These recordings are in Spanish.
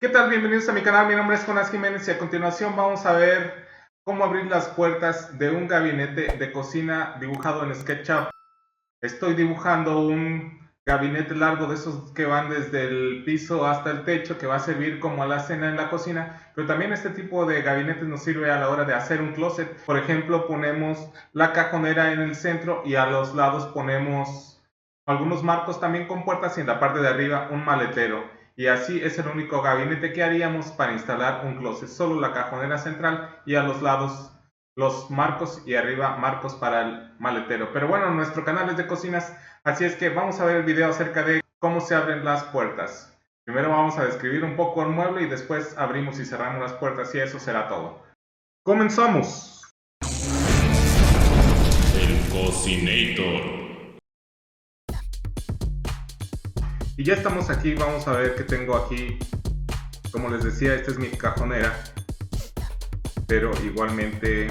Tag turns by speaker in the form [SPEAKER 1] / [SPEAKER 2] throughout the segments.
[SPEAKER 1] ¿Qué tal? Bienvenidos a mi canal, mi nombre es Jonás Jiménez y a continuación vamos a ver cómo abrir las puertas de un gabinete de cocina dibujado en SketchUp. Estoy dibujando un gabinete largo de esos que van desde el piso hasta el techo, que va a servir como alacena en la cocina, pero también este tipo de gabinetes nos sirve a la hora de hacer un closet. Por ejemplo, ponemos la cajonera en el centro y a los lados ponemos algunos marcos también con puertas y en la parte de arriba un maletero. Y así es el único gabinete que haríamos para instalar un closet, solo la cajonera central y a los lados los marcos y arriba marcos para el maletero. Pero bueno, nuestro canal es de cocinas, así es que vamos a ver el video acerca de cómo se abren las puertas. Primero vamos a describir un poco el mueble y después abrimos y cerramos las puertas y eso será todo. ¡Comenzamos!
[SPEAKER 2] El Cocinator.
[SPEAKER 1] Y ya estamos aquí, vamos a ver qué tengo aquí. Como les decía, esta es mi cajonera, pero igualmente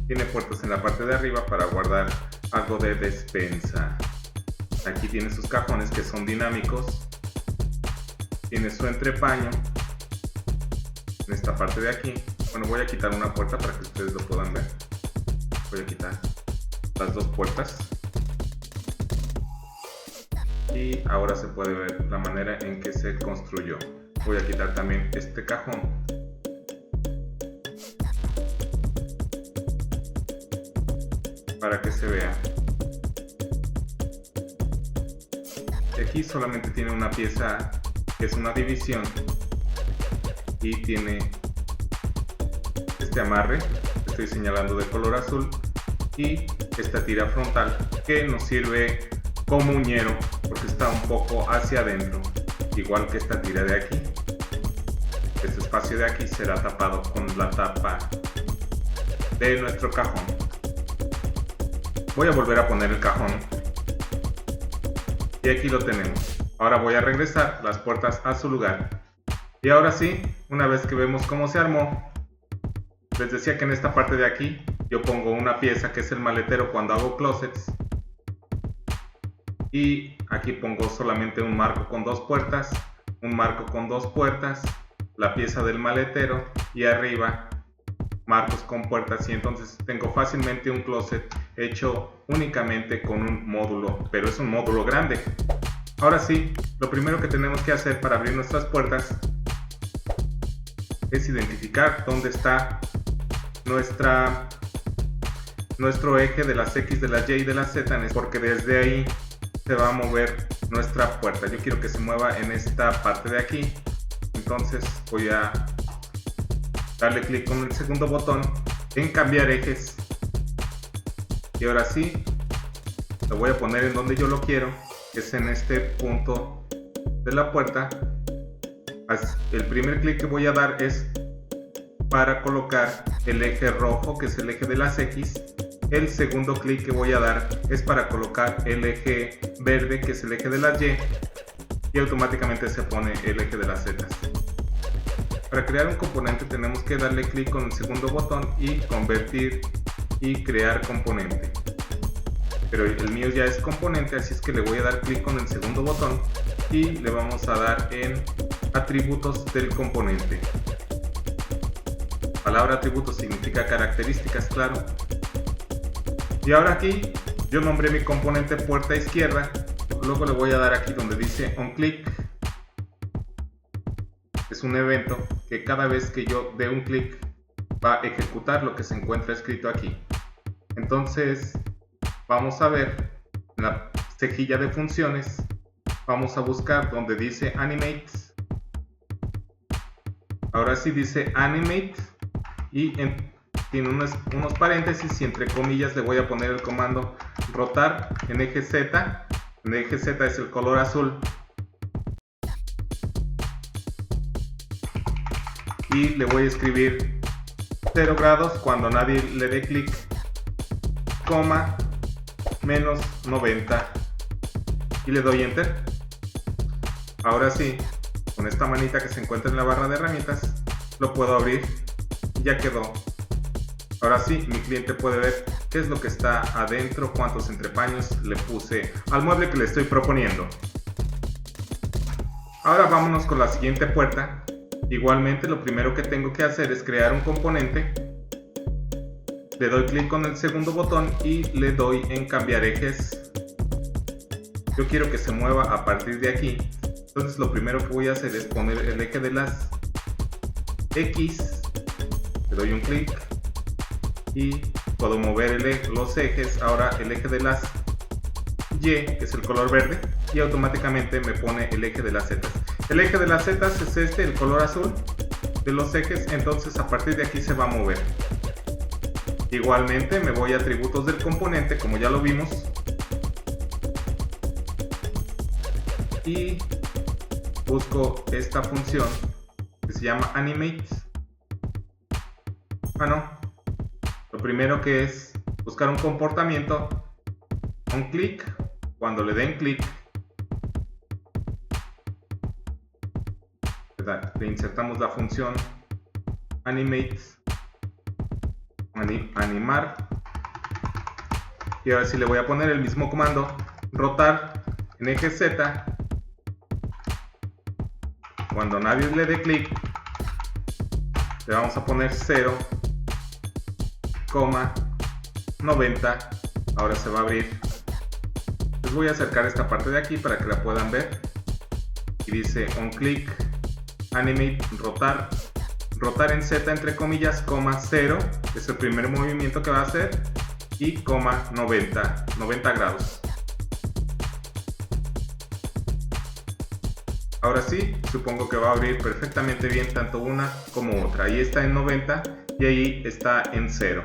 [SPEAKER 1] tiene puertas en la parte de arriba para guardar algo de despensa. Aquí tiene sus cajones que son dinámicos. Tiene su entrepaño en esta parte de aquí. Bueno, voy a quitar una puerta para que ustedes lo puedan ver. Voy a quitar las dos puertas. Y ahora se puede ver la manera en que se construyó. Voy a quitar también este cajón. Para que se vea. Y aquí solamente tiene una pieza que es una división. Y tiene este amarre, que estoy señalando de color azul. Y esta tira frontal que nos sirve como uñero porque está un poco hacia adentro, igual que esta tira de aquí. Este espacio de aquí será tapado con la tapa de nuestro cajón. Voy a volver a poner el cajón y aquí lo tenemos. Ahora voy a regresar las puertas a su lugar. Y ahora sí, una vez que vemos cómo se armó, les decía que en esta parte de aquí yo pongo una pieza que es el maletero cuando hago closets. Y aquí pongo solamente un marco con dos puertas, un marco con dos puertas, la pieza del maletero y arriba marcos con puertas, y entonces tengo fácilmente un closet hecho únicamente con un módulo, pero es un módulo grande. Ahora sí, lo primero que tenemos que hacer para abrir nuestras puertas es identificar dónde está nuestro eje de las X, de las Y y de las Z, porque desde ahí se va a mover nuestra puerta. Yo quiero que se mueva en esta parte de aquí, entonces voy a darle clic con el segundo botón en cambiar ejes y ahora sí lo voy a poner en donde yo lo quiero, que es en este punto de la puerta. El primer clic que voy a dar es para colocar el eje rojo, que es el eje de las X. El segundo clic que voy a dar es para colocar el eje verde, que es el eje de las Y, y automáticamente se pone el eje de las Z. Para crear un componente tenemos que darle clic con el segundo botón y convertir y crear componente. Pero el mío ya es componente, así es que le voy a dar clic con el segundo botón y le vamos a dar en atributos del componente. La palabra atributos significa características, claro. Y ahora aquí yo nombré mi componente puerta izquierda, luego le voy a dar aquí donde dice onClick. Es un evento que cada vez que yo dé un clic va a ejecutar lo que se encuentra escrito aquí. Entonces vamos a ver en la cejilla de funciones, vamos a buscar donde dice Animate. Ahora sí dice Animate y tiene unos paréntesis y entre comillas le voy a poner el comando rotar en eje Z. En eje Z es el color azul. Y le voy a escribir 0 grados cuando nadie le dé clic, coma, menos 90 y le doy enter. Ahora sí, con esta manita que se encuentra en la barra de herramientas lo puedo abrir y ya quedó. Ahora sí, mi cliente puede ver qué es lo que está adentro, cuántos entrepaños le puse al mueble que le estoy proponiendo. Ahora vámonos con la siguiente puerta, Igualmente, lo primero que tengo que hacer es crear un componente. Le doy clic con el segundo botón y le doy en cambiar ejes. Yo quiero que se mueva a partir de aquí. Entonces lo primero que voy a hacer es poner el eje de las X. Le doy un clic y puedo mover los ejes. Ahora el eje de las Y, que es el color verde, y automáticamente me pone el eje de las Z. El eje de las Z es este, el color azul de los ejes. Entonces a partir de aquí se va a mover. Igualmente me voy a atributos del componente, como ya lo vimos, y busco esta función que se llama animate. Lo primero que es buscar un comportamiento, un clic. Cuando le den clic, le insertamos la función animate, animar, y ahora sí le voy a poner el mismo comando, rotar en eje Z. Cuando nadie le dé clic, le vamos a poner 0,90. Ahora se va a abrir. Les voy a acercar esta parte de aquí para que la puedan ver. Y dice on click, animate, rotar en Z entre comillas, 0, que es el primer movimiento que va a hacer, y 90 grados. Ahora sí, supongo que va a abrir perfectamente bien tanto una como otra. Ahí está en 90 y ahí está en 0.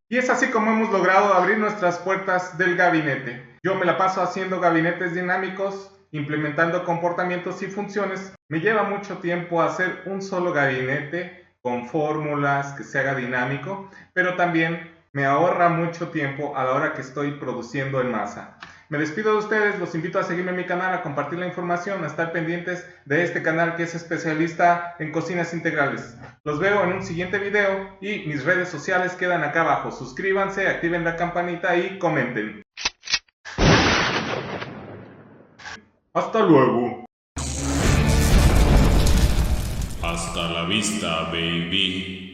[SPEAKER 1] Y es así como hemos logrado abrir nuestras puertas del gabinete. Yo me la paso haciendo gabinetes dinámicos, implementando comportamientos y funciones. Me lleva mucho tiempo hacer un solo gabinete con fórmulas, que se haga dinámico, pero también me ahorra mucho tiempo a la hora que estoy produciendo en masa. Me despido de ustedes, los invito a seguirme en mi canal, a compartir la información, a estar pendientes de este canal que es especialista en cocinas integrales. Los veo en un siguiente video y mis redes sociales quedan acá abajo. Suscríbanse, activen la campanita y comenten. Hasta luego.
[SPEAKER 2] Hasta la vista, baby.